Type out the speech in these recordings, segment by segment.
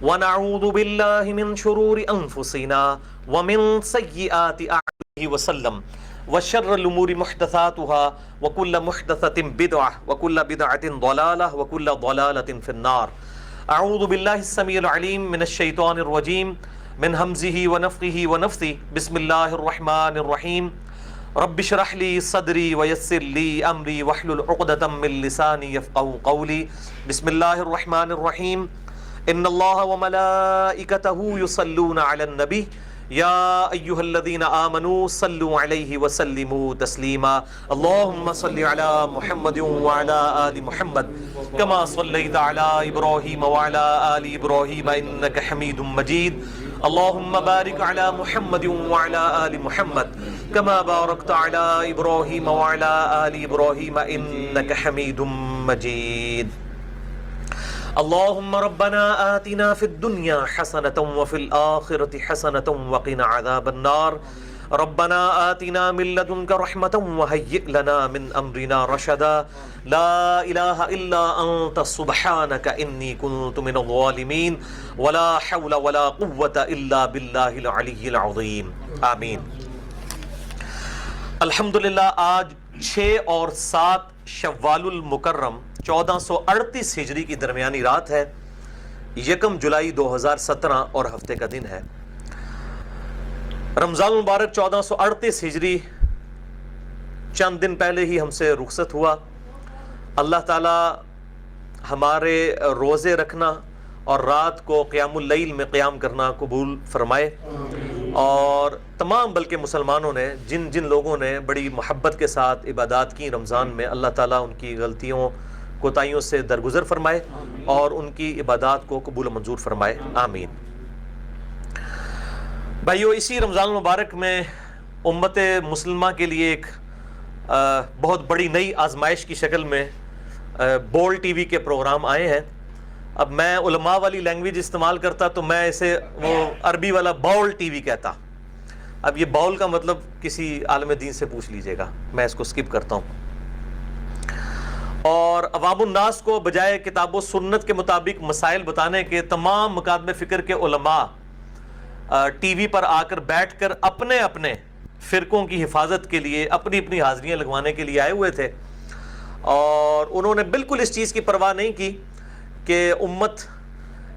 ونعوذ باللہ من شرور انفسنا ومن سیئات اعمالنا وسلم وشر الامور محدثاتها وكل محدثة بدعة وكل بدعة ضلالة وكل ضلالة في النار. اعوذ باللہ السمیع العلیم من الشیطان الرجیم من همزه ونفخه ونفثه. بسم اللہ الرحمن الرحیم. رب اشرح لي صدری ويسر لي امری واحلل عقدة من لسانی يفقهوا قولی. بسم اللہ الرحمن الرحیم. ان اللہ وملائکته یصلون علی النبی یا ایہا الذین آمنوا صلوا علیہ وسلموا تسلیما. اللہم صل علی محمد وعلی آل محمد کما صلیت علی ابراہیم وعلی آل ابراہیم انک حمید مجید. اللہم بارک علی محمد وعلی آل محمد کما بارکت علی ابراہیم وعلی آل ابراہیم انک حمید مجید. اللہم ربنا آتنا فی الدنیا حسنة وفی الآخرة حسنة وقنا عذاب النار. ربنا آتنا من لدنک رحمة وهیئ لنا من امرنا رشدا. لا الہ الا انت سبحانک انی کنت من الظالمین. ولا حول ولا قوة الا باللہ العلی العظیم. آمین. الحمدللہ آج 6 اور 7 شوال المکرم 1438 ہجری کی درمیانی رات ہے. 1 جولائی 2017 اور ہفتے کا دن ہے. رمضان المبارک 1438 ہجری چند دن پہلے ہی ہم سے رخصت ہوا. اللہ تعالی ہمارے روزے رکھنا اور رات کو قیام اللیل میں قیام کرنا قبول فرمائے. اور تمام بلکہ مسلمانوں نے جن جن لوگوں نے بڑی محبت کے ساتھ عبادات کی رمضان میں، اللہ تعالیٰ ان کی غلطیوں کوتاہیوں سے درگزر فرمائے اور ان کی عبادات کو قبول و منظور فرمائے. آمین. بھائیو، اسی رمضان المبارک میں امت مسلمہ کے لیے ایک بہت بڑی نئی آزمائش کی شکل میں بول ٹی وی کے پروگرام آئے ہیں. اب میں علماء والی لینگویج استعمال کرتا تو میں اسے وہ عربی والا باول ٹی وی کہتا. اب یہ باول کا مطلب کسی عالم دین سے پوچھ لیجئے گا، میں اس کو سکپ کرتا ہوں. اور عوام الناس کو بجائے کتاب و سنت کے مطابق مسائل بتانے کے، تمام مکاتب فکر کے علماء ٹی وی پر آ کر بیٹھ کر اپنے اپنے فرقوں کی حفاظت کے لیے اپنی اپنی حاضریاں لگوانے کے لیے آئے ہوئے تھے. اور انہوں نے بالکل اس چیز کی پرواہ نہیں کی کہ امت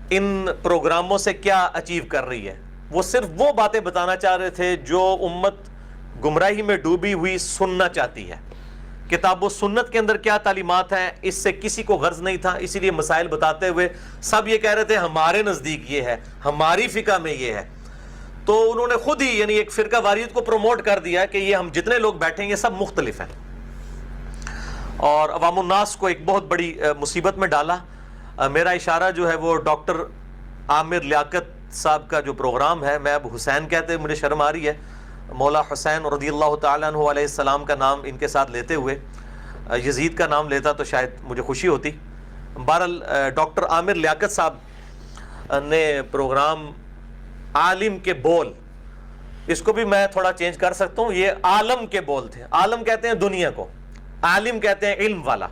ان پروگراموں سے کیا اچیو کر رہی ہے. وہ صرف وہ باتیں بتانا چاہ رہے تھے جو امت گمراہی میں ڈوبی ہوئی سننا چاہتی ہے. کتاب و سنت کے اندر کیا تعلیمات ہیں اس سے کسی کو غرض نہیں تھا. اسی لیے مسائل بتاتے ہوئے سب یہ کہہ رہے تھے ہمارے نزدیک یہ ہے، ہماری فقہ میں یہ ہے. تو انہوں نے خود ہی یعنی ایک فرقہ واریت کو پروموٹ کر دیا کہ یہ ہم جتنے لوگ بیٹھیں گے سب مختلف ہیں، اور عوام الناس کو ایک بہت بڑی مصیبت میں ڈالا. میرا اشارہ جو ہے وہ ڈاکٹر عامر لیاقت صاحب کا جو پروگرام ہے، میں اب حسین کہتے مجھے شرم آ رہی ہے، مولا حسین رضی اللہ تعالیٰ عنہ علیہ السلام کا نام ان کے ساتھ لیتے ہوئے یزید کا نام لیتا تو شاید مجھے خوشی ہوتی. بہرحال ڈاکٹر عامر لیاقت صاحب نے پروگرام عالم کے بول، اس کو بھی میں تھوڑا چینج کر سکتا ہوں، یہ عالم کے بول تھے. عالم کہتے ہیں دنیا کو، عالم کہتے ہیں علم والا.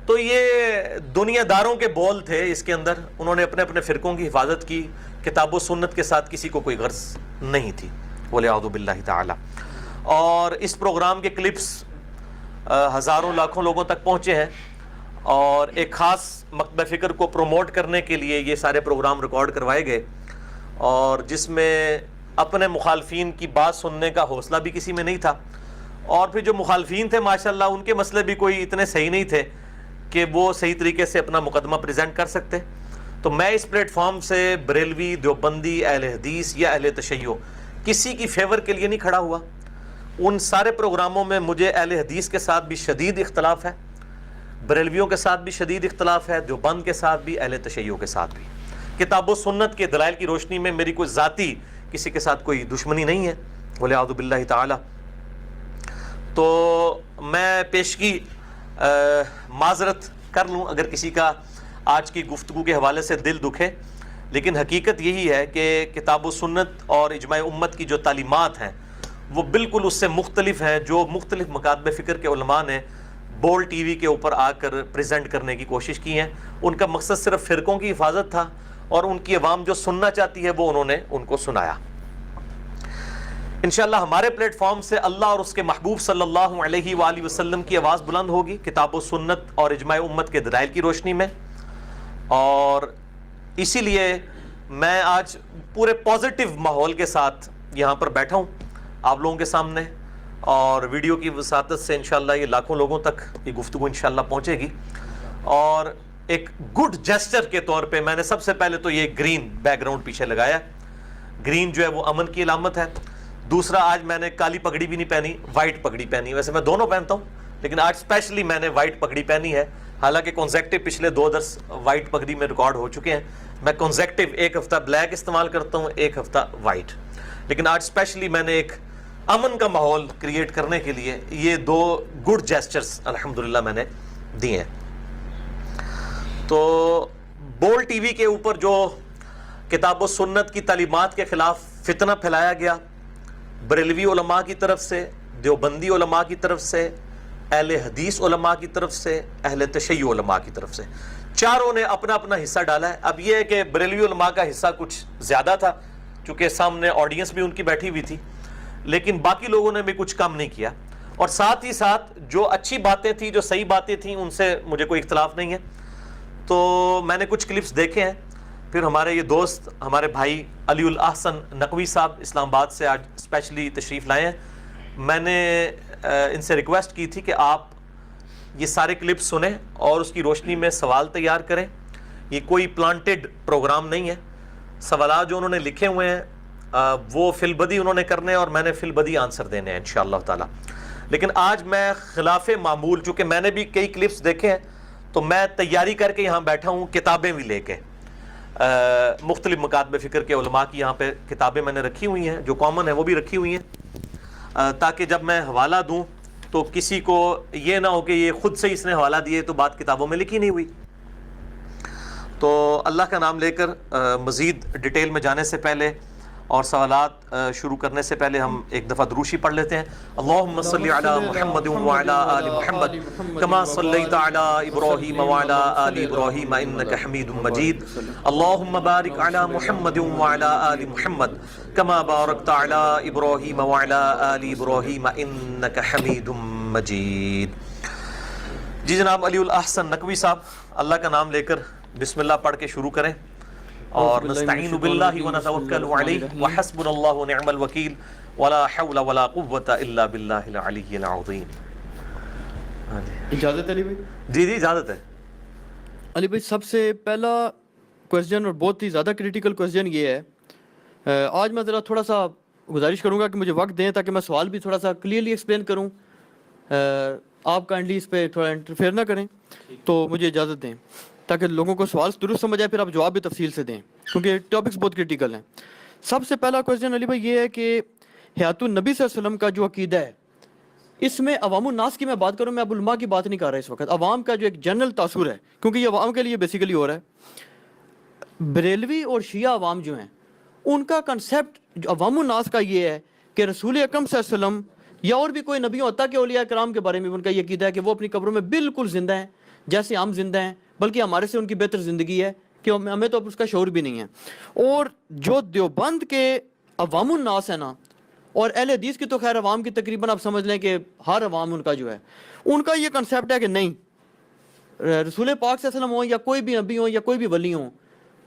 تو یہ دنیا داروں کے بول تھے. اس کے اندر انہوں نے اپنے اپنے فرقوں کی حفاظت کی. کتاب و سنت کے ساتھ کسی کو کوئی غرض نہیں تھی، وَلِعَوْذُ بِاللَّهِ تعالی. اور اس پروگرام کے کلپس ہزاروں لاکھوں لوگوں تک پہنچے ہیں. اور ایک خاص مکتبہ فکر کو پروموٹ کرنے کے لیے یہ سارے پروگرام ریکارڈ کروائے گئے، اور جس میں اپنے مخالفین کی بات سننے کا حوصلہ بھی کسی میں نہیں تھا. اور پھر جو مخالفین تھے ماشاءاللہ ان کے مسئلے بھی کوئی اتنے صحیح نہیں تھے کہ وہ صحیح طریقے سے اپنا مقدمہ پریزنٹ کر سکتے. تو میں اس پلیٹ فارم سے بریلوی، دیوبندی، اہل حدیث یا اہل تشیع کسی کی فیور کے لیے نہیں کھڑا ہوا. ان سارے پروگراموں میں مجھے اہل حدیث کے ساتھ بھی شدید اختلاف ہے، بریلویوں کے ساتھ بھی شدید اختلاف ہے، دیوبند کے ساتھ بھی، اہل تشیع کے ساتھ بھی. کتاب و سنت کے دلائل کی روشنی میں میری کوئی ذاتی کسی کے ساتھ کوئی دشمنی نہیں ہے، وَلِعَوْذُ بِاللَّهِ تعالی. تو میں پیشگی معذرت کر لوں اگر کسی کا آج کی گفتگو کے حوالے سے دل دکھے، لیکن حقیقت یہی ہے کہ کتاب و سنت اور اجماع امت کی جو تعلیمات ہیں وہ بالکل اس سے مختلف ہیں جو مختلف مکاتب فکر کے علماء نے بول ٹی وی کے اوپر آ کر پریزنٹ کرنے کی کوشش کی ہیں. ان کا مقصد صرف فرقوں کی حفاظت تھا اور ان کی عوام جو سننا چاہتی ہے وہ انہوں نے ان کو سنایا۔ انشاءاللہ ہمارے پلیٹ فارم سے اللہ اور اس کے محبوب صلی اللہ علیہ وآلہ وسلم کی آواز بلند ہوگی کتاب و سنت اور اجماع امت کے دلائل کی روشنی میں، اور اسی لیے میں آج پورے پازیٹیو ماحول کے ساتھ یہاں پر بیٹھا ہوں آپ لوگوں کے سامنے، اور ویڈیو کی وساطت سے انشاءاللہ یہ لاکھوں لوگوں تک یہ گفتگو انشاءاللہ پہنچے گی۔ اور ایک گڈ جیسچر کے طور پہ میں نے سب سے پہلے تو یہ گرین بیک گراؤنڈ پیچھے لگایا۔ گرین جو ہے وہ امن کی علامت ہے۔ دوسرا، آج میں نے کالی پگڑی بھی نہیں پہنی، وائٹ پگڑی پہنی۔ ویسے میں دونوں پہنتا ہوں لیکن آج اسپیشلی میں نے وائٹ پگڑی پہنی ہے، حالانکہ کنزیکٹیو پچھلے 2 درس وائٹ پگڑی میں ریکارڈ ہو چکے ہیں۔ میں کنزیکٹیو ایک ہفتہ بلیک استعمال کرتا ہوں، ایک ہفتہ وائٹ، لیکن آج اسپیشلی میں نے ایک امن کا ماحول کریٹ کرنے کے لیے یہ 2 گڈ جیسچرز الحمدللہ میں نے دیے ہیں۔ تو بول ٹی وی کے اوپر جو کتاب و سنت کی تعلیمات کے خلاف فتنہ پھیلایا گیا، بریلوی علماء کی طرف سے، دیوبندی علماء کی طرف سے، اہل حدیث علماء کی طرف سے، اہل تشیع علماء کی طرف سے، چاروں نے اپنا اپنا حصہ ڈالا ہے۔ اب یہ ہے کہ بریلوی علماء کا حصہ کچھ زیادہ تھا چونکہ سامنے آڈینس بھی ان کی بیٹھی ہوئی تھی، لیکن باقی لوگوں نے بھی کچھ کم نہیں کیا، اور ساتھ ہی ساتھ جو اچھی باتیں تھیں، جو صحیح باتیں تھیں، ان سے مجھے کوئی اختلاف نہیں ہے۔ تو میں نے کچھ کلپس دیکھے ہیں، پھر ہمارے یہ دوست، ہمارے بھائی علی الاحسن نقوی صاحب اسلام آباد سے آج اسپیشلی تشریف لائے ہیں۔ میں نے ان سے ریکویسٹ کی تھی کہ آپ یہ سارے کلپس سنیں اور اس کی روشنی میں سوال تیار کریں۔ یہ کوئی پلانٹڈ پروگرام نہیں ہے، سوالات جو انہوں نے لکھے ہوئے ہیں وہ فی البدی انہوں نے کرنے اور میں نے فی البدی آنسر دینے ہیں انشاءاللہ تعالی۔ لیکن آج میں خلاف معمول، چونکہ میں نے بھی کئی کلپس دیکھے ہیں تو میں تیاری کر کے یہاں بیٹھا ہوں، کتابیں بھی لے کے، مختلف مکاتب فکر کے علماء کی یہاں پہ کتابیں میں نے رکھی ہوئی ہیں، جو کامن ہیں وہ بھی رکھی ہوئی ہیں، تاکہ جب میں حوالہ دوں تو کسی کو یہ نہ ہو کہ یہ خود سے اس نے حوالہ دیے تو بات کتابوں میں لکھی نہیں ہوئی۔ تو اللہ کا نام لے کر مزید ڈیٹیل میں جانے سے پہلے اور سوالات شروع کرنے سے پہلے ہم ایک دفعہ دروشی پڑھ لیتے ہیں۔ اللہم صلی علی محمد وعلی آل محمد کما صلیت علی ابراہیم وعلی آل ابراہیم انک حمید مجید۔ اللہم بارک علی محمد وعلی آل محمد کما بارکت علی ابراہیم وعلی آل ابراہیم انک حمید مجید۔ جی جناب علی الاحسن نقوی صاحب، اللہ کا نام لے کر بسم اللہ پڑھ کے شروع کریں، اور نستعین باللہ ونتوکل علیہ وحسبنا اللہ ونعم الوکیل ولا حول ولا قوة الا باللہ العلی العظیم۔ اجازت ہے علی بھائی؟ جی جی اجازت ہے۔ علی بھائی، سب سے پہلا کویسچن اور بہت ہی زیادہ کریٹیکل کویسچن یہ ہے، آج میں ذرا تھوڑا سا گزارش کروں گا کہ مجھے وقت دیں تاکہ میں سوال بھی تھوڑا سا کلیئرلی ایکسپلین کروں، آپ کائنڈلی اس پہ تھوڑا انٹرفیئر نہ کریں، تو مجھے اجازت دیں تاکہ لوگوں کو سوال درست سمجھ آئے، پھر آپ جواب بھی تفصیل سے دیں کیونکہ ٹاپکس بہت کریٹیکل ہیں۔ سب سے پہلا کویسچن علی بھائی یہ ہے کہ حیات النبی صلی اللہ علیہ وسلم کا جو عقیدہ ہے، اس میں عوام الناس کی میں بات کروں، میں اب علماء کی بات نہیں کر رہا اس وقت، عوام کا جو ایک جنرل تاثر ہے، کیونکہ یہ عوام کے لیے بیسیکلی ہو رہا ہے۔ بریلوی اور شیعہ عوام جو ہیں، ان کا کنسیپٹ عوام الناس کا یہ ہے کہ رسول اکرم صلی اللہ علیہ وسلم یا اور بھی کوئی نبی ہوتا کہ اولیاء کرام کے بارے میں ان کا یہ عقیدہ ہے کہ وہ اپنی قبروں میں بالکل زندہ ہیں جیسے ہم زندہ ہیں، بلکہ ہمارے سے ان کی بہتر زندگی ہے کہ ہمیں تو اس کا شعور بھی نہیں ہے۔ اور جو دیوبند کے عوام الناس ہے نا، اور اہل حدیث کی تو خیر عوام کی تقریباً آپ سمجھ لیں کہ ہر عوام ان کا جو ہے، ان کا یہ کنسیپٹ ہے کہ نہیں، رسول پاک صلی اللہ علیہ وسلم ہوں یا کوئی بھی نبی ہوں یا کوئی بھی ولی ہوں،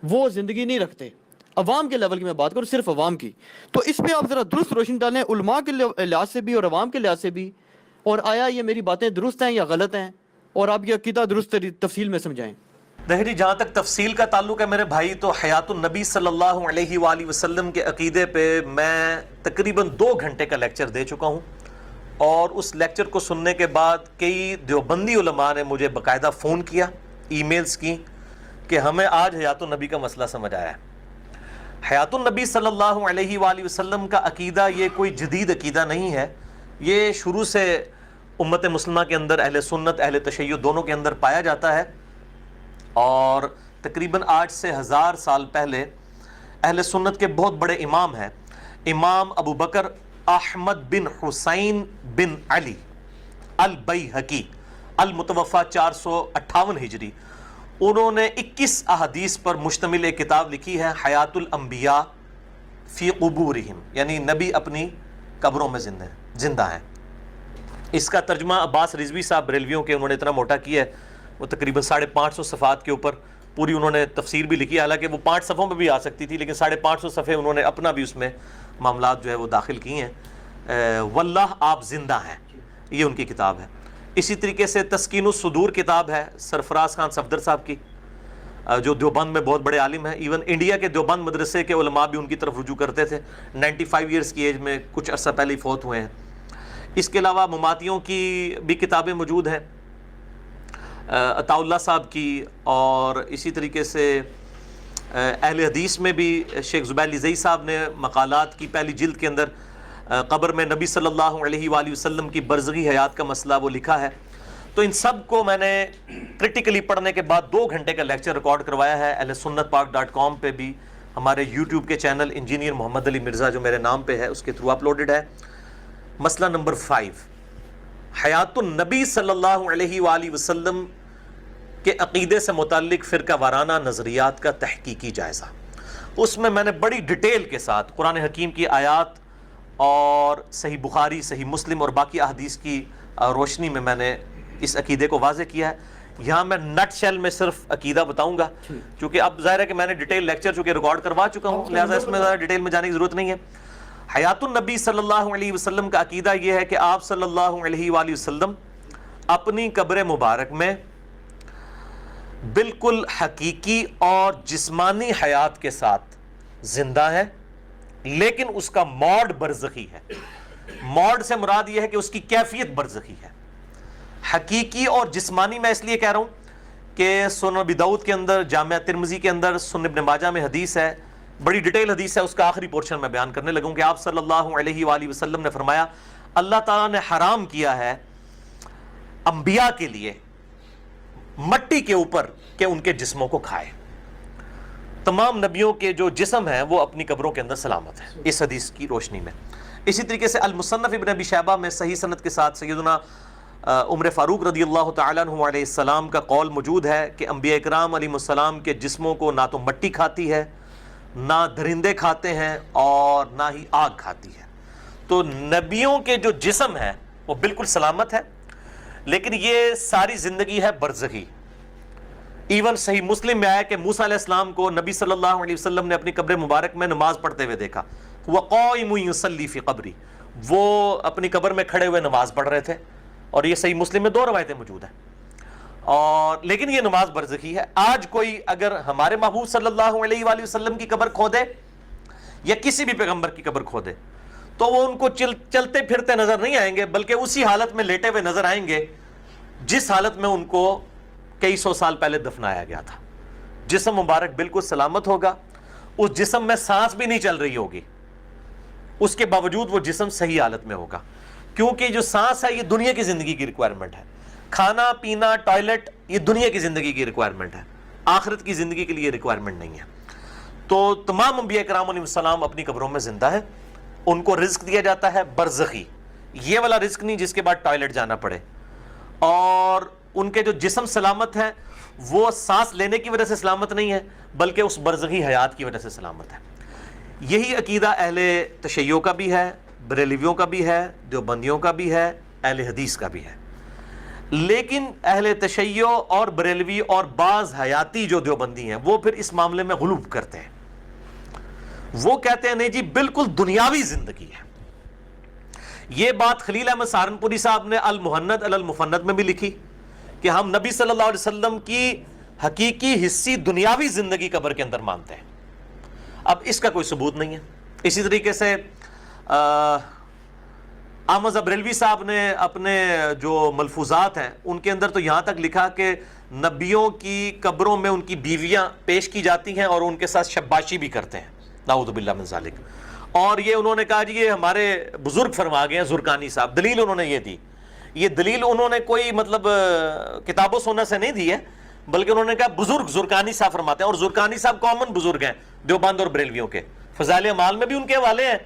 وہ زندگی نہیں رکھتے۔ عوام کے لیول کی میں بات کروں، صرف عوام کی، تو اس پہ آپ ذرا درست روشنی ڈالیں علماء کے لحاظ سے بھی اور عوام کے لحاظ سے بھی، اور آیا یہ میری باتیں درست ہیں یا غلط ہیں، اور آپ یہ عقیدہ درست تفصیل میں سمجھائیں۔ دیکھیں جی، جہاں تک تفصیل کا تعلق ہے میرے بھائی، تو حیات النبی صلی اللہ علیہ وآلہ وسلم کے عقیدے پہ میں تقریباً 2 گھنٹے کا لیکچر دے چکا ہوں، اور اس لیکچر کو سننے کے بعد کئی دیوبندی علماء نے مجھے باقاعدہ فون کیا، ای میلز کی کہ ہمیں آج حیات النبی کا مسئلہ سمجھ آیا ہے۔ حیات النبی صلی اللہ علیہ وآلہ وسلم کا عقیدہ یہ کوئی جدید عقیدہ نہیں ہے، یہ شروع سے امت مسلمہ کے اندر اہل سنت اہل تشیع دونوں کے اندر پایا جاتا ہے، اور تقریباً آج سے 1000 سال پہلے اہل سنت کے بہت بڑے امام ہیں، امام ابو بکر احمد بن حسین بن علی البیہقی المتوفی 458 ہجری، انہوں نے 21 احادیث پر مشتمل ایک کتاب لکھی ہے، حیات الانبیاء فی قبورہم، یعنی نبی اپنی قبروں میں زندہ ہیں۔ اس کا ترجمہ عباس رضوی صاحب بریلویوں کے، انہوں نے اتنا موٹا کیا ہے، وہ تقریباً 550 صفحات کے اوپر پوری انہوں نے تفسیر بھی لکھی ہے، حالانکہ وہ 5 صفحوں میں بھی آ سکتی تھی، لیکن 550 صفحے انہوں نے اپنا بھی اس میں معاملات جو ہے وہ داخل کی ہیں۔ واللہ آپ زندہ ہیں، یہ ان کی کتاب ہے۔ اسی طریقے سے تسکین الصدور کتاب ہے سرفراز خان صفدر صاحب کی، جو دیوبند میں بہت بڑے عالم ہیں، ایون انڈیا کے دیوبند مدرسے کے علماء بھی ان کی طرف رجوع کرتے تھے، 95 ایئرز کی ایج میں کچھ عرصہ پہلے ہی فوت ہوئے ہیں۔ اس کے علاوہ مماتیوں کی بھی کتابیں موجود ہیں، عطا اللہ صاحب کی، اور اسی طریقے سے اہل حدیث میں بھی شیخ زبیر لزئی صاحب نے مقالات کی پہلی جلد کے اندر قبر میں نبی صلی اللہ علیہ وآلہ وسلم کی برزخی حیات کا مسئلہ وہ لکھا ہے۔ تو ان سب کو میں نے کرٹیکلی پڑھنے کے بعد 2 گھنٹے کا لیکچر ریکارڈ کروایا ہے، ahlsunnatpark.com پہ بھی، ہمارے یوٹیوب کے چینل انجینئر محمد علی مرزا جو میرے نام پہ ہے اس کے تھرو اپلوڈڈ ہے۔ مسئلہ نمبر 5، حیات النبی صلی اللہ علیہ وآلہ وسلم کے عقیدے سے متعلق فرقہ وارانہ نظریات کا تحقیقی جائزہ۔ اس میں میں نے بڑی ڈیٹیل کے ساتھ قرآن حکیم کی آیات اور صحیح بخاری، صحیح مسلم اور باقی احادیث کی روشنی میں نے اس عقیدے کو واضح کیا ہے۔ یہاں میں نٹ شیل میں صرف عقیدہ بتاؤں گا، چونکہ اب ظاہر ہے کہ میں نے ڈیٹیل لیکچر چونکہ ریکارڈ کروا چکا ہوں، لہٰذا اس میں زیادہ ڈیٹیل میں جانے کی ضرورت نہیں ہے۔ حیات النبی صلی اللہ علیہ وسلم کا عقیدہ یہ ہے کہ آپ صلی اللہ علیہ وآلہ وسلم اپنی قبر مبارک میں بالکل حقیقی اور جسمانی حیات کے ساتھ زندہ ہے، لیکن اس کا موڈ برزخی ہے۔ موڈ سے مراد یہ ہے کہ اس کی کیفیت برزخی ہے۔ حقیقی اور جسمانی میں اس لیے کہہ رہا ہوں کہ سنن ابی داؤد کے اندر، جامعہ ترمذی کے اندر، سنن ابن ماجہ میں حدیث ہے، بڑی ڈیٹیل حدیث ہے، اس کا آخری پورشن میں بیان کرنے لگوں کہ آپ صلی اللہ علیہ وآلہ وسلم نے فرمایا، اللہ تعالیٰ نے حرام کیا ہے انبیاء کے لیے مٹی کے اوپر کہ ان کے جسموں کو کھائے۔ تمام نبیوں کے جو جسم ہیں وہ اپنی قبروں کے اندر سلامت ہیں اس حدیث کی روشنی میں۔ اسی طریقے سے المصنف ابن ابی شیبہ میں صحیح سند کے ساتھ سیدنا عمر فاروق رضی اللہ تعالیٰ عنہ علیہ السلام کا قول موجود ہے کہ انبیاء اکرام علیہ السلام کے جسموں کو نہ تو مٹی کھاتی ہے، نہ درندے کھاتے ہیں، اور نہ ہی آگ کھاتی ہے۔ تو نبیوں کے جو جسم ہے وہ بالکل سلامت ہے، لیکن یہ ساری زندگی ہے برزخی۔ ایون صحیح مسلم میں آیا کہ موسیٰ علیہ السلام کو نبی صلی اللہ علیہ وسلم نے اپنی قبر مبارک میں نماز پڑھتے ہوئے دیکھا، وَقَائِمٌ يُصَلِّي فِي قَبْرِي، وہ اپنی قبر میں کھڑے ہوئے نماز پڑھ رہے تھے، اور یہ صحیح مسلم میں 2 روایتیں موجود ہیں، اور لیکن یہ نماز برزخی ہے۔ آج کوئی اگر ہمارے محبوب صلی اللہ علیہ وآلہ وسلم کی قبر کھودے یا کسی بھی پیغمبر کی قبر کھودے تو وہ ان کو چلتے پھرتے نظر نہیں آئیں گے، بلکہ اسی حالت میں لیٹے ہوئے نظر آئیں گے جس حالت میں ان کو کئی سو سال پہلے دفنایا گیا تھا۔ جسم مبارک بالکل سلامت ہوگا، اس جسم میں سانس بھی نہیں چل رہی ہوگی، اس کے باوجود وہ جسم صحیح حالت میں ہوگا، کیونکہ جو سانس ہے یہ دنیا کی زندگی کی ریکوائرمنٹ ہے، کھانا پینا ٹوائلٹ یہ دنیا کی زندگی کی ریکوائرمنٹ ہے، آخرت کی زندگی کے لیے ریکوائرمنٹ نہیں ہے۔ تو تمام انبیاء کرام علیہ السلام اپنی قبروں میں زندہ ہیں، ان کو رزق دیا جاتا ہے برزخی، یہ والا رزق نہیں جس کے بعد ٹوائلٹ جانا پڑے، اور ان کے جو جسم سلامت ہیں وہ سانس لینے کی وجہ سے سلامت نہیں ہے، بلکہ اس برزخی حیات کی وجہ سے سلامت ہے۔ یہی عقیدہ اہل تشیع کا بھی ہے، بریلویوں کا بھی ہے، دیوبندیوں کا بھی ہے، اہل حدیث کا بھی ہے۔ لیکن اہل تشیع اور بریلوی اور بعض حیاتی جو دیوبندی ہیں وہ پھر اس معاملے میں غلوب کرتے ہیں، وہ کہتے ہیں نہیں جی بالکل دنیاوی زندگی ہے۔ یہ بات خلیل احمد سہارنپوری صاحب نے المہند علی المفند میں بھی لکھی کہ ہم نبی صلی اللہ علیہ وسلم کی حقیقی حصی دنیاوی زندگی قبر کے اندر مانتے ہیں۔ اب اس کا کوئی ثبوت نہیں ہے۔ اسی طریقے سے احمد بریلوی صاحب نے اپنے جو ملفوظات ہیں ان کے اندر تو یہاں تک لکھا کہ نبیوں کی قبروں میں ان کی بیویاں پیش کی جاتی ہیں اور ان کے ساتھ شباشی بھی کرتے ہیں، نعوذ باللہ من ذالک۔ اور یہ انہوں نے کہا جی یہ ہمارے بزرگ فرما گئے ہیں، زرقانی صاحب، دلیل انہوں نے یہ دی، یہ دلیل انہوں نے کوئی مطلب کتاب و سنت سے نہیں دی ہے، بلکہ انہوں نے کہا بزرگ زرقانی صاحب فرماتے ہیں، اور زرقانی صاحب کامن بزرگ ہیں دیوبند اور بریلویوں کے، فضائل اعمال میں بھی ان کے حوالے ہیں،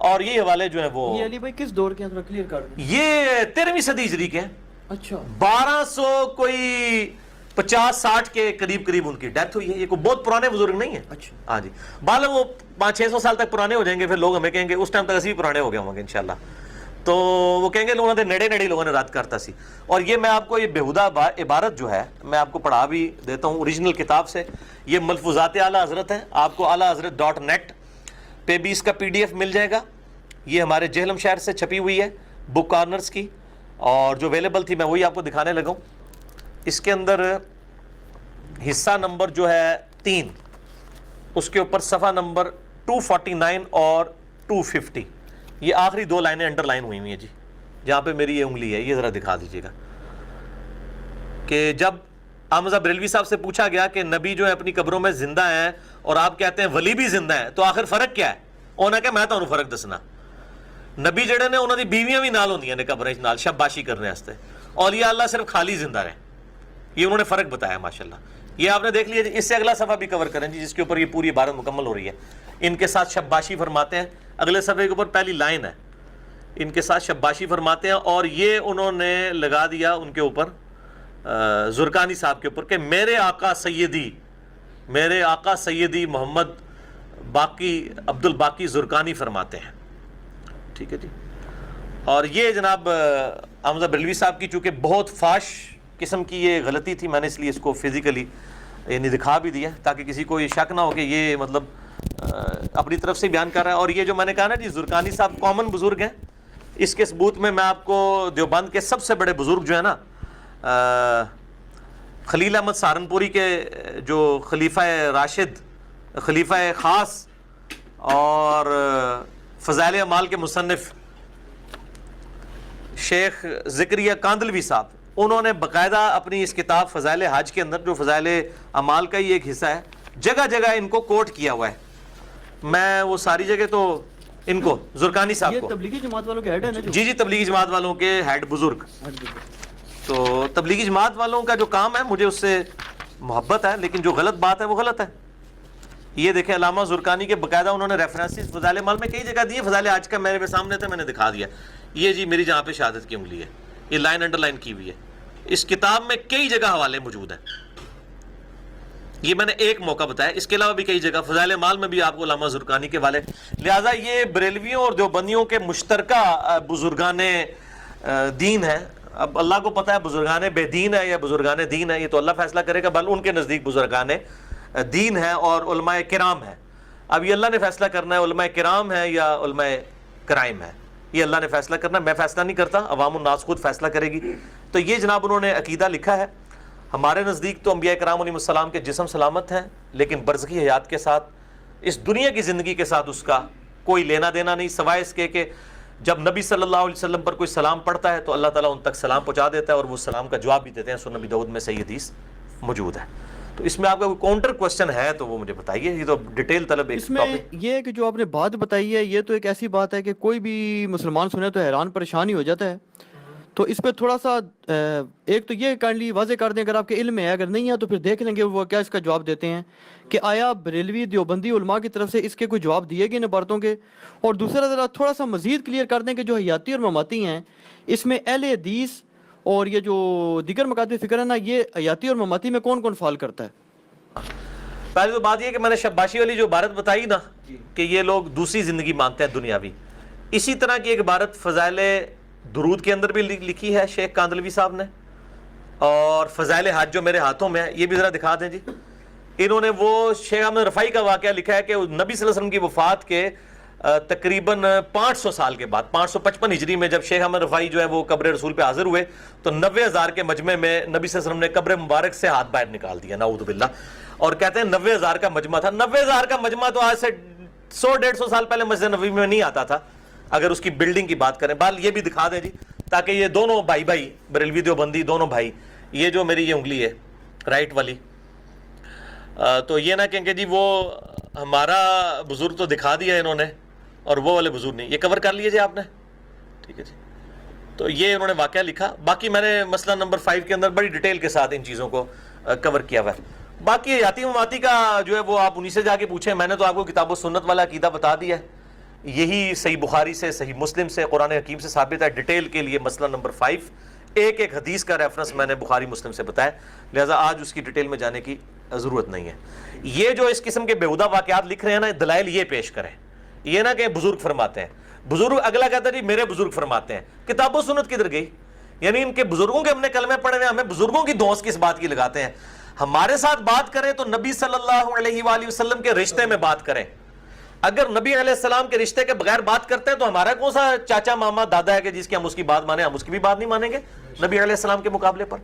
اور یہ حوالے جو ہیں وہ یہ علی بھائی کس دور کے ہیں تھوڑا کلیئر کر دیں۔ یہ 13ویں صدی ہجری کے ہیں، اچھا 1200 کوئی 50-60 کے قریب قریب ان کی ڈیتھ ہوئی ہے. یہ کوئی بہت پرانے بزرگ نہیں ہیں. اچھا. ہاں جی, بالا وہ 500-600 سال تک پرانے ہو جائیں گے, پھر لوگ ہمیں کہیں گے اس ٹائم تک اسی بھی پرانے ہو گئے ہوں گے انشاءاللہ. تو وہ کہیں گے لوگوں نے نیڑے نیڑے لوگوں نے رد کرتا سی. اور یہ میں آپ کو یہ بیہودہ عبارت جو ہے میں آپ کو پڑھا بھی دیتا ہوں اوریجنل کتاب سے. یہ ملفوظات اعلیٰ حضرت ہیں, آپ کو اعلیٰ حضرت .net پہ بھی اس کا PDF مل جائے گا. یہ ہمارے جہلم شہر سے چھپی ہوئی ہے بک کارنرز کی, اور جو اویلیبل تھی میں وہی آپ کو دکھانے لگا ہوں. اس کے اندر حصہ نمبر جو ہے 3, اس کے اوپر صفحہ نمبر 249 اور 250, یہ آخری 2 لائنیں انڈر لائن ہوئی ہیں جی, جہاں پہ میری یہ انگلی ہے. یہ ذرا دکھا دیجیے گا کہ جب احمد بریلوی صاحب سے پوچھا گیا کہ نبی جو ہے اپنی قبروں میں زندہ ہیں اور آپ کہتے ہیں ولی بھی زندہ ہیں, تو آخر فرق کیا ہے؟ انہوں نے کہا میں تمہیں فرق دسنا. نبی جڑے نے انہوں نے بیویاں بھی نال ہوندیاں نے قبریں نال شاباشی کرنے واسطے, اولیاء اللہ صرف خالی زندہ رہے. یہ انہوں نے فرق بتایا ماشاءاللہ. یہ آپ نے دیکھ لیا. اس سے اگلا صفحہ بھی کور کریں جی, جس کے اوپر یہ پوری عبارت مکمل ہو رہی ہے. ان کے ساتھ شاباشی فرماتے ہیں, اگلے صفحے کے اوپر پہلی لائن ہے, ان کے ساتھ شاباشی فرماتے ہیں. اور یہ انہوں نے لگا دیا ان کے اوپر زرقانی صاحب کے اوپر کہ میرے آقا سیدی محمد باقی عبد الباقی زرقانی فرماتے ہیں. ٹھیک ہے جی. اور یہ جناب احمد بریلوی صاحب کی چونکہ بہت فاش قسم کی یہ غلطی تھی, میں نے اس لیے اس کو فزیکلی یعنی دکھا بھی دیا تاکہ کسی کو یہ شک نہ ہو کہ یہ مطلب اپنی طرف سے بیان کر رہا ہے. اور یہ جو میں نے کہا نا جی زرقانی صاحب کامن بزرگ ہیں, اس کے ثبوت میں آپ کو دیوبند کے سب سے بڑے بزرگ جو ہے نا خلیل احمد سہارنپوری کے جو خلیفہ راشد, خلیفہ خاص اور فضائل اعمال کے مصنف شیخ زکریا کاندلوی صاحب, انہوں نے باقاعدہ اپنی اس کتاب فضائل حج کے اندر جو فضائل اعمال کا ہی ایک حصہ ہے, جگہ جگہ ان کو کوٹ کیا ہوا ہے. میں وہ ساری جگہ تو ان کو زرقانی صاحب کو, یہ تبلیغی جماعت والوں کے ہیڈ ہیں نا جی جی تبلیغی جماعت والوں کے ہیڈ بزرگ. تو تبلیغی جماعت والوں کا جو کام ہے مجھے اس سے محبت ہے, لیکن جو غلط بات ہے وہ غلط ہے. یہ دیکھیں علامہ زرقانی کے باقاعدہ انہوں نے ریفرنسز فضائل اعمال میں کئی جگہ دیے. فضائل حج کا میرے سامنے تھا, میں نے دکھا دیا. یہ جی میری جہاں پہ شہادت کی انگلی ہے, یہ لائن انڈر لائن کی ہوئی ہے. اس کتاب میں کئی جگہ حوالے موجود ہیں. یہ میں نے ایک موقع بتایا, اس کے علاوہ بھی کئی جگہ فضائل اعمال میں بھی آپ کو علامہ زرقانی کے والے. لہٰذا یہ بریلویوں اور دیوبندیوں کے مشترکہ بزرگان دین ہیں. اب اللہ کو پتہ ہے بزرگان بے دین ہے یا بزرگان دین ہے, یہ تو اللہ فیصلہ کرے گا. بل ان کے نزدیک بزرگان دین ہے اور علماء کرام ہے. اب یہ اللہ نے فیصلہ کرنا ہے علماء کرام ہے یا علماء کرائم ہے, یہ اللہ نے فیصلہ کرنا, میں فیصلہ نہیں کرتا, عوام الناس خود فیصلہ کرے گی. تو یہ جناب انہوں نے عقیدہ لکھا ہے. ہمارے نزدیک تو انبیاء کرام علیہ السلام کے جسم سلامت ہیں, لیکن برزخی حیات کے ساتھ, اس دنیا کی زندگی کے ساتھ اس کا کوئی لینا دینا نہیں, سوائے اس کے کہ جب نبی صلی اللہ علیہ وسلم پر کوئی سلام پڑھتا ہے تو اللہ تعالیٰ ان تک سلام پہنچا دیتا ہے اور وہ سلام کا جواب بھی دیتے ہیں. سنن نبی داؤد میں صحیح حدیث موجود ہے. تو اس میں آپ کا کوئی کاؤنٹر کوشچن ہے تو وہ مجھے بتائیے. یہ تو ڈیٹیل طلب ایک اس میں یہ ہے کہ جو آپ نے بات بتائی ہے یہ تو ایک ایسی بات ہے کہ کوئی بھی مسلمان سنے تو حیران پریشان ہی ہو جاتا ہے. تو اس پہ تھوڑا سا ایک تو یہ کائنڈلی واضح کر دیں اگر آپ کے علم میں ہے, اگر نہیں ہے تو پھر دیکھ لیں گے وہ کیا اس کا جواب دیتے ہیں کہ آیا بریلوی دیوبندی علماء کی طرف سے اس کے کوئی جواب دیے گئے ان عبارتوں کے. اور دوسرا ذرا تھوڑا سا مزید کلیئر کر دیں کہ جو حیاتی اور مماتی ہیں اس میں اہل حدیث اور یہ جو دیگر مکاتب فکر ہے نا, یہ حیاتی اور مماتی میں کون کون فال کرتا ہے؟ پہلے تو بات یہ کہ میں نے شباشی والی جو عبارت بتائی نا کہ یہ لوگ دوسری زندگی مانتے ہیں دنیاوی, اسی طرح کی ایک عبارت فضائل درود کے اندر بھی لکھی ہے شیخ کاندلوی صاحب نے. اور فضائل حج جو میرے ہاتھوں میں ہے یہ بھی ذرا دکھا دیں جی. انہوں نے وہ شیخ احمد رفاعی کا واقعہ لکھا ہے کہ نبی صلی اللہ علیہ وسلم کی وفات کے تقریباً 500 سال کے بعد 555 ہجری میں جب شیخ احمد رفاعی جو ہے وہ قبر رسول پہ حاضر ہوئے تو 90,000 کے مجمع میں نبی صلی اللہ علیہ وسلم نے قبر مبارک سے ہاتھ باہر نکال دیا, نعوذ باللہ. اور کہتے ہیں 90,000 کا مجمع تھا. 90,000 کا مجمع تو آج سے 100-150 سال پہلے مسجد نبوی میں نہیں آتا تھا اگر اس کی بلڈنگ کی بات کریں. بال یہ بھی دکھا دیں جی تاکہ یہ دونوں بھائی بریلوی دیوبندی دونوں بھائی, یہ جو میری یہ انگلی ہے رائٹ والی, تو یہ نہ کہیں کہ جی وہ ہمارا بزرگ تو دکھا دیا انہوں نے اور وہ والے بزرگ نہیں. یہ کور کر لیے جی آپ نے, ٹھیک ہے جی. تو یہ انہوں نے واقعہ لکھا. باقی میں نے مسئلہ نمبر 5 کے اندر بڑی ڈیٹیل کے ساتھ ان چیزوں کو کور کیا ہوا ہے. باقی حیاتی مماتی کا جو ہے وہ آپ انہی سے جا کے پوچھیں. میں نے تو آپ کو کتاب و سنت والا عقیدہ بتا دیا ہے, یہی صحیح بخاری سے صحیح مسلم سے قرآن حکیم سے ثابت ہے. ڈیٹیل کے لیے مسئلہ نمبر 5 ایک ایک حدیث کا ریفرنس میں نے بخاری مسلم سے بتایا، لہٰذا آج اس کی ڈیٹیل میں جانے کی ضرورت نہیں ہے. یہ جو اس قسم کے بیہودہ واقعات لکھ رہے ہیں نا، دلائل یہ پیش کریں، یہ نہ کہ بزرگ فرماتے ہیں. بزرگ اگلا کہتا ہے جی میرے بزرگ فرماتے ہیں، کتاب و سنت کدھر گئی؟ یعنی ان کے بزرگوں کے ہم نے کلمے پڑھے ہیں، ہمیں بزرگوں کی دوست کس بات کی لگاتے ہیں؟ ہمارے ساتھ بات کریں تو نبی صلی اللہ علیہ وآلہ وسلم کے رشتے میں بات کریں. اگر نبی علیہ السلام کے رشتے کے بغیر بات کرتے ہیں تو ہمارا کون سا چاچا ماما دادا ہے کہ جس کی ہم اس کی بات مانیں؟ ہم اس کی بھی بات نہیں مانیں گے نبی علیہ السلام کے مقابلے پر.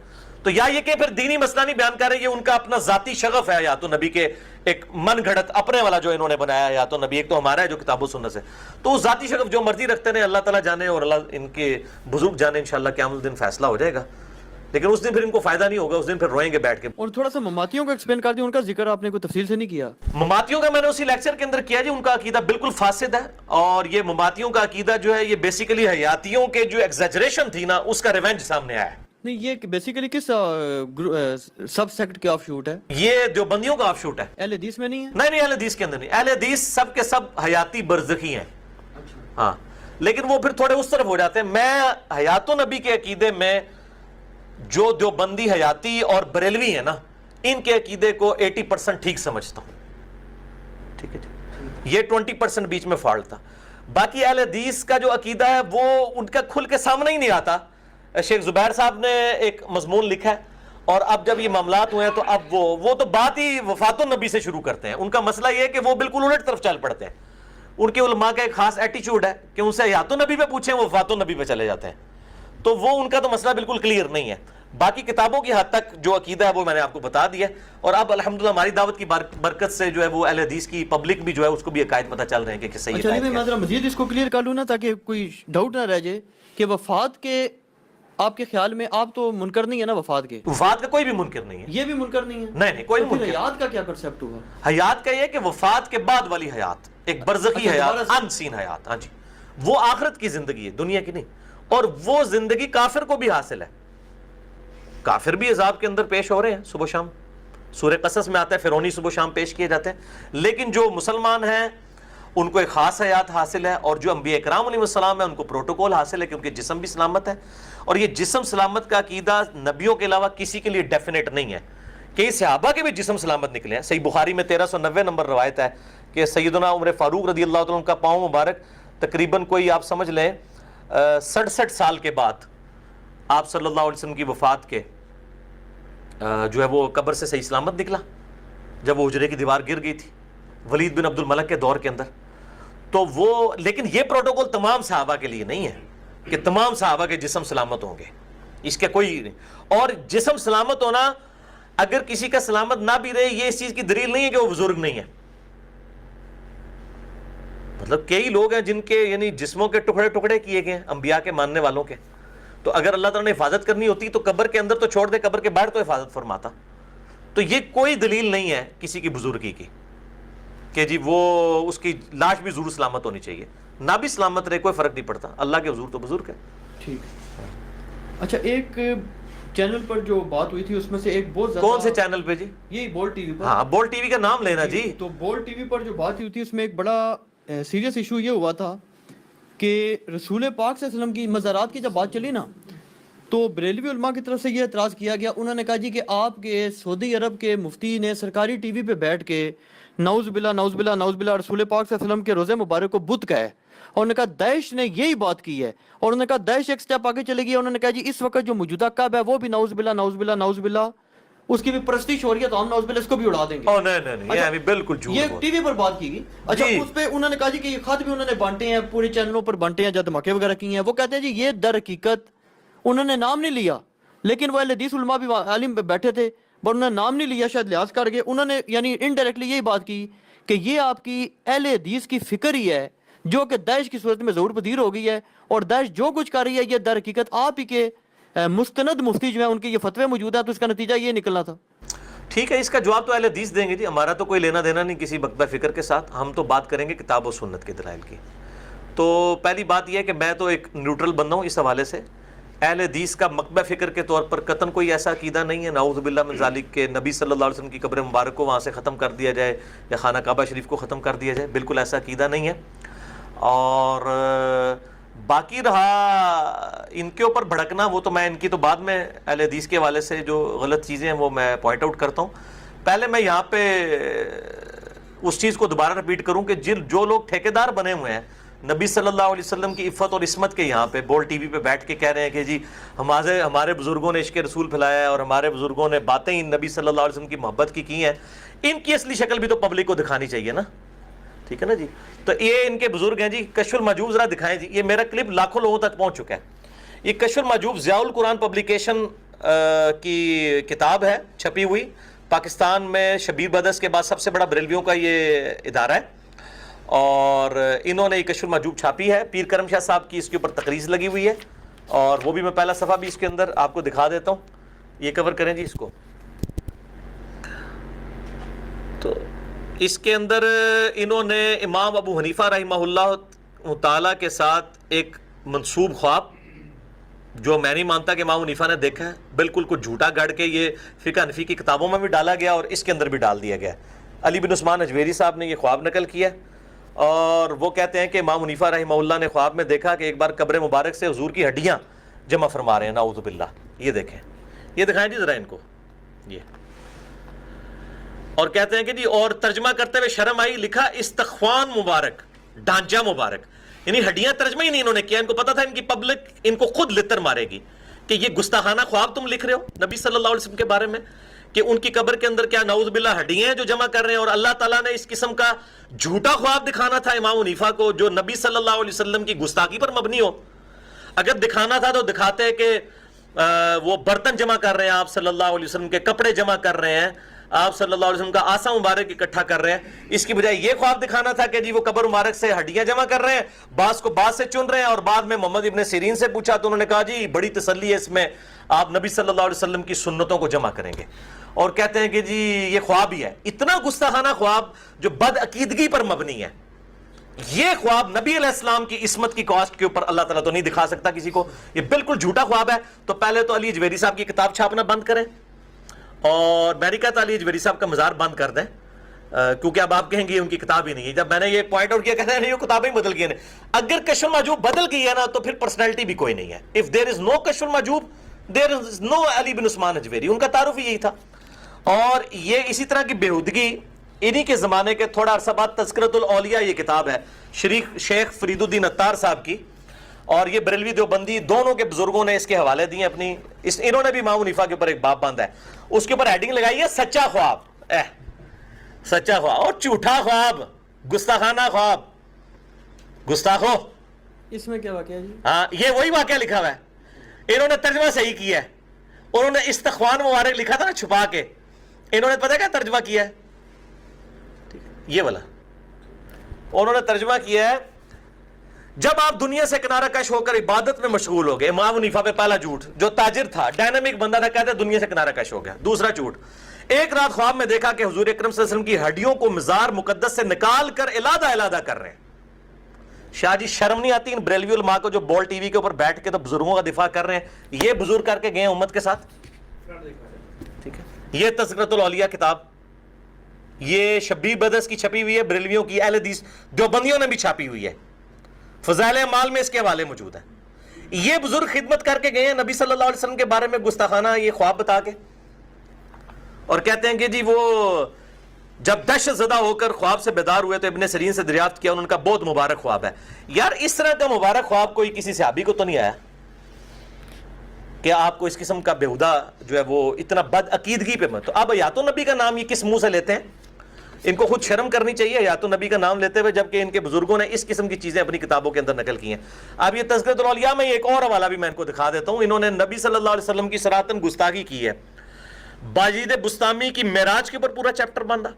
تو یا یہ کہ پھر دینی مسئلہ نہیں بیان کر رہے، یہ ان کا اپنا ذاتی شغف ہے، یا تو نبی کے ایک من گھڑت اپنے والا جو انہوں نے بنایا، یا تو نبی ایک تو ہمارا ہے جو کتاب و سنت سے. تو وہ ذاتی شغف جو مرضی رکھتے ہیں، اللہ تعالیٰ جانے اور اللہ ان کے بزرگ جانے، انشاءاللہ قیامت الدین فیصلہ ہو جائے گا. لیکن اس دن پھر ان کو فائدہ نہیں ہوگا، اس دن پھر روئیں گے بیٹھ کے. اور تھوڑا سا مماتیوں کا ایکسپلین کر دیں، ان کا ذکر آپ نے کوئی تفصیل سے نہیں کیا. مماتیوں کا میں نے اسی لیکچر کے اندر کیا جی. ان کا عقیدہ بالکل فاسد ہے، اور یہ مماتیوں کا عقیدہ جو ہے یہ بیسیکلی حیاتیوں کے جو ایگزیجریشن تھی نا، اس کا ریونج سامنے آیا ہے. نہیں، یہ بیسیکلی کس سب سیکٹ کے آف شوٹ ہے؟ یہ دیوبندیوں کا آف شوٹ ہے. اہل حدیث میں نہیں ہے؟ نہیں، اہل حدیث کے اندر نہیں. اہل حدیث سب کے سب حیاتی برزخی ہیں. ہاں، لیکن وہ پھر تھوڑے اس طرف ہو جاتے ہیں. میں حیات النبی کے عقیدے میں جو دیوبندی حیاتی اور بریلوی ہیں نا، ان کے عقیدے کو 80% ٹھیک سمجھتا ہوں. ٹھیک ہے جی، یہ 20% بیچ میں فالٹ تھا. باقی اہل حدیث کا جو عقیدہ ہے وہ ان کا کھل کے سامنے ہی نہیں آتا. شیخ زبیر صاحب نے ایک مضمون لکھا ہے، اور اب جب یہ معاملات ہوئے ہیں تو اب وہ تو بات ہی وفات النبی سے شروع کرتے ہیں. ان کا مسئلہ یہ ہے کہ وہ بالکل الٹ طرف چل پڑتے ہیں. ان کے علماء کا ایک خاص ایٹیچیوڈ ہے کہ ان سے حیات النبی پہ پوچھیں وہ وفات النبی پہ چلے جاتے ہیں. تو وہ ان کا تو مسئلہ بالکل کلیئر نہیں ہے. باقی کتابوں کی حد تک جو عقیدہ ہے وہ میں نے آپ کو بتا دیا. اور اب الحمدللہ ہماری دعوت کی برکت سے جو ہے وہ اہل حدیث کی پبلک بھی جو ہے اس کو بھی عقائد پتہ چل رہے ہیں کہ صحیح ہے. چلیے میں ذرا مزید اس کو کلیئر کر لوں نا، تاکہ کوئی ڈاؤٹ نہ رہ جائے کہ وفات کے آپ کے خیال میں آپ تو منکر نہیں ہے نا وفات کے؟ وفات کا کوئی بھی منکر نہیں ہے. یہ بھی منکر نہیں ہے؟ نہیں، کوئی منکر. حیات کا کیا کنسیپٹ ہوا؟ حیات کا یہ کہ وفات کے بعد والی حیات، ایک برزخی حیات، ان سین حیات. ہاں جی، وہ آخرت کی زندگی ہے، دنیا کی نہیں. اور وہ زندگی کافر کو بھی حاصل ہے. کافر بھی عذاب کے اندر پیش ہو رہے ہیں صبح شام. سورہ قصص میں آتا ہے فرعونی صبح شام پیش کیے جاتے ہیں. لیکن جو مسلمان ہیں ان کو ایک خاص حیات حاصل ہے، اور جو انبیاء اکرام علیہ السلام ہیں ان کو پروٹوکول حاصل ہے، کیونکہ جسم بھی سلامت ہے. اور یہ جسم سلامت کا عقیدہ نبیوں کے علاوہ کسی کے لیے ڈیفینیٹ نہیں ہے. کئی صحابہ کے بھی جسم سلامت نکلے ہیں. صحیح بخاری میں 1390 نمبر روایت ہے کہ سیدنا عمر فاروق رضی اللہ عنہ کا پاؤں مبارک تقریباً کوئی آپ سمجھ لیں 67 سال کے بعد آپ صلی اللہ علیہ وسلم کی وفات کے جو ہے وہ قبر سے صحیح سلامت نکلا، جب وہ حجرے کی دیوار گر گئی تھی ولید بن عبد الملک کے دور کے اندر. تو وہ لیکن یہ پروٹوکول تمام صحابہ کے لیے نہیں ہے کہ تمام صحابہ کے جسم سلامت ہوں گے، اس کا کوئی نہیں. اور جسم سلامت ہونا اگر کسی کا سلامت نہ بھی رہے، یہ اس چیز کی دلیل نہیں ہے کہ وہ بزرگ نہیں ہے. مطلب کئی لوگ ہیں جن کے یعنی جسموں کے ٹکڑے ٹکڑے کیے گئے ہیں انبیاء کے ماننے والوں کے. تو اگر اللہ تعالیٰ نے حفاظت کرنی ہوتی تو قبر کے اندر تو چھوڑ دے، قبر کے باہر تو حفاظت فرماتا. تو یہ کوئی دلیل نہیں ہے کسی کی بزرگی کی کہ جی وہ اس کی لاش بھی ضرور سلامت ہونی چاہیے. نہ بھی سلامت رہے کوئی فرق نہیں پڑتا، اللہ کے حضور تو بزرگ ہے. ٹھیک. اچھا، ایک چینل پر جو بات ہوئی تھی اس میں سے ایک بہت زیادہ، کون سے چینل پہ جی؟ یہی بول ٹی وی پر. ہاں، بول ٹی وی کا نام لینا جی. تو بول ٹی وی پر جو بات ہوئی تھی اس میں ایک بڑا سیریس ایشو یہ ہوا تھا کہ رسول پاک صلی اللہ علیہ وسلم کی مزارات کی جب بات چلی نا، تو بریلوی علماء کی طرف سے یہ اعتراض کیا گیا. انہوں نے کہا جی کہ آپ کے سعودی عرب کے مفتی نے سرکاری ٹی وی پہ بیٹھ کے نعوذ باللہ نعوذ باللہ نعوذ باللہ رسول پاک صلی اللہ علیہ وسلم کے روزے مبارک کو بت کہا ہے. اور انہوں نے کہا داعش نے یہی بات کی ہے. اور انہوں نے کہا داعش ایک سٹیپ آگے چلے گی. انہوں نے کہا جی اس وقت جو موجودہ کعبہ ہے وہ بھی نعوذ باللہ نعوذ باللہ نعوذ باللہ اس کی بھی پرستش ہو رہی ہے، تو ہم نعوذ باللہ اس کو بھی اڑا دیں گے. نہیں، یہ ابھی بالکل جھوٹ. یہ ٹی وی پر بات کی گئی. اچھا، اس پہ انہوں نے کہا جی کہ یہ خط بھی انہوں نے بانٹے ہیں، پورے چینلوں پر بانٹے ہیں، جب دھماکے وغیرہ کیے ہیں. وہ کہتے ہیں جی یہ در حقیقت انہوں نے نام نہیں لیا، لیکن وہ اہل حدیث علماء بھی عالم پہ بیٹھے تھے، پر انہوں نے نام نہیں لیا، شاید لحاظ کر کے انہوں نے یعنی انڈائریکٹلی یہی بات کی کہ یہ آپ کی اہل حدیث کی فکر ہی ہے جو کہ داعش کی صورت میں ظہور پذیر ہو گئی ہے. اور داعش جو کچھ کر رہی ہے یہ در حقیقت آپ ہی کے مستند مفتی جو ہیں ان کے یہ فتوے موجود ہیں، تو اس کا نتیجہ یہ نکلنا تھا. ٹھیک ہے، اس کا جواب تو اہل حدیث دیں گے جی. ہمارا تو کوئی لینا دینا نہیں کسی مکتبہ فکر کے ساتھ. ہم تو بات کریں گے کتاب و سنت کے دلائل کی. تو پہلی بات یہ ہے کہ میں تو ایک نیوٹرل بندہ ہوں اس حوالے سے. اہل حدیث کا مکتبہ فکر کے طور پر قطعاً کوئی ایسا عقیدہ نہیں ہے نعوذ باللہ من ذالک کہ نبی صلی اللہ علیہ وسلم کی قبر مبارک کو وہاں سے ختم کر دیا جائے یا خانہ کعبہ شریف کو ختم کر دیا جائے. بالکل ایسا عقیدہ نہیں ہے. اور باقی رہا ان کے اوپر بھڑکنا، وہ تو میں ان کی تو بعد میں اہل حدیث کے حوالے سے جو غلط چیزیں ہیں وہ میں پوائنٹ آؤٹ کرتا ہوں. پہلے میں یہاں پہ اس چیز کو دوبارہ رپیٹ کروں کہ جو لوگ ٹھیکیدار بنے ہوئے ہیں نبی صلی اللہ علیہ وسلم کی عفت اور عصمت کے، یہاں پہ بول ٹی وی پہ بیٹھ کے کہہ رہے ہیں کہ جی ہمارے بزرگوں نے عشق رسول پھیلایا ہے اور ہمارے بزرگوں نے باتیں ہی نبی صلی اللہ علیہ وسلم کی محبت کی ہیں، ان کی اصلی شکل بھی تو پبلک کو دکھانی چاہیے نا. ٹھیک ہے نا جی. تو یہ ان کے بزرگ ہیں جی. کشف المحجوب ذرا دکھائیں جی. یہ میرا کلپ لاکھوں لوگوں تک پہنچ چکا ہے. یہ کشف المحجوب ضیاء القرآن پبلیکیشن کی کتاب ہے چھپی ہوئی. پاکستان میں شبیر بدرس کے بعد سب سے بڑا بریلویوں کا یہ ادارہ ہے اور انہوں نے یہ کشف المحجوب چھاپی ہے. پیر کرم شاہ صاحب کی اس کے اوپر تقریر لگی ہوئی ہے اور وہ بھی میں پہلا صفحہ بھی اس کے اندر آپ کو دکھا دیتا ہوں. یہ کور کریں جی اس کو. تو اس کے اندر انہوں نے امام ابو حنیفہ رحمہ اللہ تعالیٰ کے ساتھ ایک منسوب خواب جو میں نہیں مانتا کہ امام حنیفہ نے دیکھا ہے، بالکل کچھ جھوٹا گڑھ کے یہ فقہ حنفی کی کتابوں میں بھی ڈالا گیا اور اس کے اندر بھی ڈال دیا گیا. علی بن عثمان اجویری صاحب نے یہ خواب نقل کیا اور وہ کہتے ہیں کہ امام حنیفہ رحمہ اللہ نے خواب میں دیکھا کہ ایک بار قبر مبارک سے حضور کی ہڈیاں جمع فرما رہے ہیں، نعوذ باللہ. یہ دیکھیں، یہ دکھائیں جی ذرا ان کو. یہ اور کہتے ہیں کہ جی اور ترجمہ کرتے ہوئے شرم آئی، لکھا استخوان مبارک، ڈھانچہ مبارک، یعنی ہڈیاں ترجمہ ہی نہیں انہوں نے کیا. ان کو پتا تھا ان کی پبلک ان کو خود لتر مارے گی کہ یہ گستاخانہ خواب تم لکھ رہے ہو نبی صلی اللہ علیہ وسلم کے بارے میں کہ ان کی قبر کے اندر کیا نعوذ باللہ ہڈیاں ہیں جو جمع کر رہے ہیں. اور اللہ تعالیٰ نے اس قسم کا جھوٹا خواب دکھانا تھا امام حنیفہ کو جو نبی صلی اللہ علیہ وسلم کی گستاخی پر مبنی ہو. اگر دکھانا تھا تو دکھاتے کہ وہ برتن جمع کر رہے ہیں، آپ صلی اللہ علیہ وسلم کے کپڑے جمع کر رہے ہیں، آپ صلی اللہ علیہ وسلم کا آسا مبارک اکٹھا کر رہے ہیں. اس کی بجائے یہ خواب دکھانا تھا کہ جی وہ قبر مبارک سے ہڈیاں جمع کر رہے ہیں، بعض کو بعض سے چن رہے ہیں. اور بعد میں محمد ابن سیرین سے پوچھا تو انہوں نے کہا جی بڑی تسلی ہے اس میں، آپ نبی صلی اللہ علیہ وسلم کی سنتوں کو جمع کریں گے. اور کہتے ہیں کہ جی یہ خواب ہی ہے. اتنا گستاخانہ خواب جو بد عقیدگی پر مبنی ہے. یہ خواب نبی علیہ السلام کی عصمت کی کاسٹ کے اوپر اللہ تعالیٰ تو نہیں دکھا سکتا کسی کو. یہ بالکل جھوٹا خواب ہے. تو پہلے تو علی اجویری صاحب کی کتاب چھاپنا بند کریں اور میں نہیں کہتا علی اجویری صاحب کا مزار بند کر دیں کیونکہ اب آپ کہیں گے ان کی کتاب ہی نہیں ہے. جب میں نے یہ پوائنٹ آؤٹ کیا کہتے ہیں نہیں وہ کتابیں بدل گئی ہیں. اگر کشف المحجوب بدل گئی ہے نا تو پھر پرسنالٹی بھی کوئی نہیں ہے. اف دیر از نو کشف المحجوب دیر از نو علی بن عثمان اجویری. ان کا تعارف ہی یہی تھا. اور یہ اسی طرح کی بےہودگی انہی کے زمانے کے تھوڑا عرصہ بعد تذکرۃ الاولیاء یہ کتاب ہے شیخ فرید الدین عطار صاحب کی اور یہ بریلوی دیوبندی دونوں کے بزرگوں نے اس کے حوالے دیے اپنی. انہوں نے بھی امام حنیفہ کے اوپر ایک باب باندھا ہے. اس کے اوپر ہیڈنگ لگائی ہے سچا خواب. سچا خواب اور جھوٹا خواب، گستاخانہ خواب، گستاخو. اس میں کیا واقعہ جی؟ ہاں یہ وہی واقعہ لکھا ہوا ہے. انہوں نے ترجمہ صحیح کیا ہے. انہوں نے استخوان مبارک لکھا تھا نا چھپا کے، انہوں نے پتہ کیا ترجمہ کیا ہے؟ یہ والا انہوں نے ترجمہ کیا ہے جب آپ دنیا سے کنارہ کش ہو کر عبادت میں مشغول ہو گئے. امام حنیفہ پہ پہلا جھوٹ، جو تاجر تھا ڈائنامک بندہ تھا، کہتا ہے دنیا سے کنارہ کش ہو گیا. دوسرا جھوٹ، ایک رات خواب میں دیکھا کہ حضور اکرم صلی اللہ علیہ وسلم کی ہڈیوں کو مزار مقدس سے نکال کر علادہ علادہ کر رہے ہیں. شاہ جی شرم نہیں آتی ان بریلوی علماء کو جو بول ٹی وی کے اوپر بیٹھ کے تو بزرگوں کا دفاع کر رہے ہیں؟ یہ بزرگ کر کے گئے ہیں امت کے ساتھ. ٹھیک ہے، یہ تذکرۃ الاولیاء کتاب یہ شبیر بدرس کی چھپی ہوئی ہے، بریلویوں کی اہل حدیث دیوبندیوں نے بھی چھاپی ہوئی ہے. فضائل اعمال میں اس کے حوالے موجود ہیں. یہ بزرگ خدمت کر کے گئے ہیں نبی صلی اللہ علیہ وسلم کے بارے میں گستاخانہ یہ خواب بتا کے اور کہتے ہیں کہ جی وہ جب دہشت زدہ ہو کر خواب سے بیدار ہوئے تو ابن سیرین سے دریافت کیا، ان کا بہت مبارک خواب ہے. یار اس طرح کا مبارک خواب کوئی کسی صحابی کو تو نہیں آیا کہ آپ کو اس قسم کا بےہودہ جو ہے وہ اتنا بد عقیدگی پہ مت. تو اب حیات النبی کا نام یہ کس منہ سے لیتے ہیں؟ ان کو خود شرم کرنی چاہیے حیات النبی کا نام لیتے ہوئے جبکہ ان کے بزرگوں نے اس قسم کی چیزیں اپنی کتابوں کے اندر نقل کی ہیں. اب یہ تذکرۃ الاولیاء میں ایک اور حوالہ بھی میں ان کو دکھا دیتا ہوں. انہوں نے نبی صلی اللہ علیہ وسلم کی سراطن گستاخی کی ہے. باجید بستامی کی معراج کے اوپر پورا چیپٹر باندھا.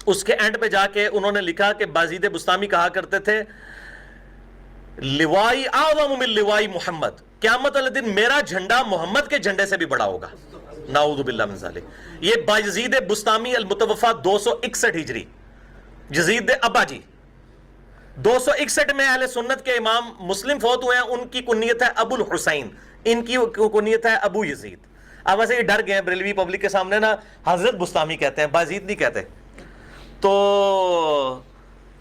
اس کے اینڈ پہ جا کے انہوں نے لکھا کہ باجید بستامی کہا کرتے تھے لوائی اعظم من لوائی محمد، قیامت والے دن میرا جھنڈا محمد کے جھنڈے سے بھی بڑا ہوگا. نعوذ باللہ من ذالک. یہ باجید بستامی المتوفا 261 ہجری، یزید ابا جی 261 میں اہل سنت کے امام مسلم فوت ہوئے ہیں. ان کی کنیت ہے ابو الحسین، ان کی کنیت ہے ابو یزید. اب ویسے یہ ڈر گئے ہیں بریلوی پبلک کے سامنے نا، حضرت بستامی کہتے ہیں، باجید نہیں کہتے. تو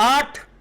8